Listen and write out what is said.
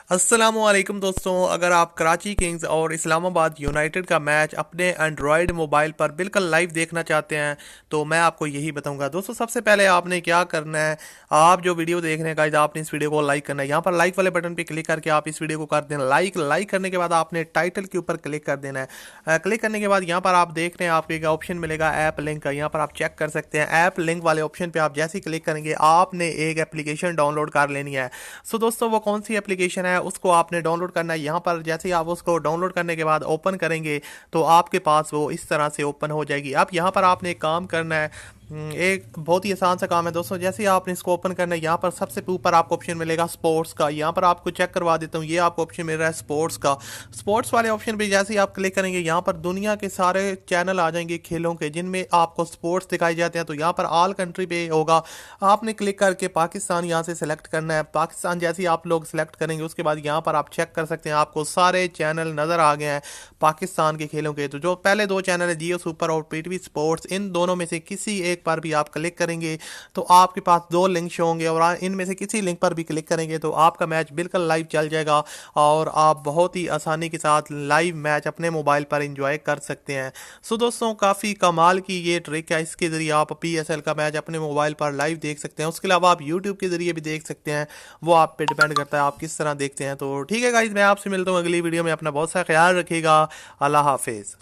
अस्सलामुअलैकुम दोस्तों, अगर आप कराची किंग्स और इस्लामाबाद यूनाइटेड का मैच अपने एंड्रॉयड मोबाइल पर बिल्कुल लाइव देखना चाहते हैं तो मैं आपको यही बताऊंगा। दोस्तों, सबसे पहले आपने क्या करना है, आप जो वीडियो देख रहे हैं गाइस, आपने इस वीडियो को लाइक करना है। यहाँ पर लाइक वाले बटन पे क्लिक करके आप इस वीडियो को कर देना लाइक। लाइक करने के बाद आपने टाइटल के ऊपर क्लिक कर देना है। क्लिक करने के बाद यहाँ पर आप देख रहे हैं आपको एक ऑप्शन मिलेगा ऐप लिंक का। यहाँ पर आप चेक कर सकते हैं ऐप लिंक वाले ऑप्शन पे आप जैसे ही क्लिक करेंगे आपने एक एप्लीकेशन डाउनलोड कर लेनी है। सो दोस्तों, वो कौन सी एप्लीकेशन है उसको आपने डाउनलोड करना है। यहाँ पर जैसे ही आप उसको डाउनलोड करने के बाद ओपन करेंगे तो आपके पास वो इस तरह से ओपन हो जाएगी। अब यहाँ पर आपने एक काम करना है, एक बहुत ही आसान सा काम है दोस्तों। जैसे ही आपने इसको ओपन करना है, यहाँ पर सबसे ऊपर आपको ऑप्शन मिलेगा स्पोर्ट्स का। यहाँ पर आपको चेक करवा देता हूँ, ये आपको ऑप्शन मिल रहा है स्पोर्ट्स का। स्पोर्ट्स वाले ऑप्शन पे जैसे ही आप क्लिक करेंगे, यहाँ पर दुनिया के सारे चैनल आ जाएंगे खेलों के जिनमें आपको स्पोर्ट्स दिखाए जाते हैं। तो यहाँ पर ऑल कंट्री पे होगा, आपने क्लिक करके पाकिस्तान यहाँ से सिलेक्ट करना है। पाकिस्तान जैसे ही आप लोग सिलेक्ट करेंगे उसके बाद यहाँ पर आप चेक कर सकते हैं आपको सारे चैनल नज़र आ गए हैं पाकिस्तान के खेलों के। तो जो पहले दो चैनल है जियो सुपर और पीटीवी स्पोर्ट्स, इन दोनों में से किसी एक पर भी आप क्लिक करेंगे तो आपके पास दो लिंक शो होंगे और इनमें से किसी लिंक पर भी क्लिक करेंगे तो आपका मैच बिल्कुल लाइव चल जाएगा और आप बहुत ही आसानी के साथ लाइव मैच अपने मोबाइल पर एंजॉय कर सकते हैं। सो दोस्तों, काफ़ी कमाल की ये ट्रिक है, इसके ज़रिए आप पीएसएल का मैच अपने मोबाइल पर लाइव देख सकते हैं। उसके अलावा आप यूट्यूब के ज़रिए भी देख सकते हैं, वो आप पे डिपेंड करता है आप किस तरह देखते हैं। तो ठीक है गाइज, मैं आपसे मिलता हूँ अगली वीडियो में। अपना बहुत सा ख्याल रखिएगा। अल्लाह हाफिज़।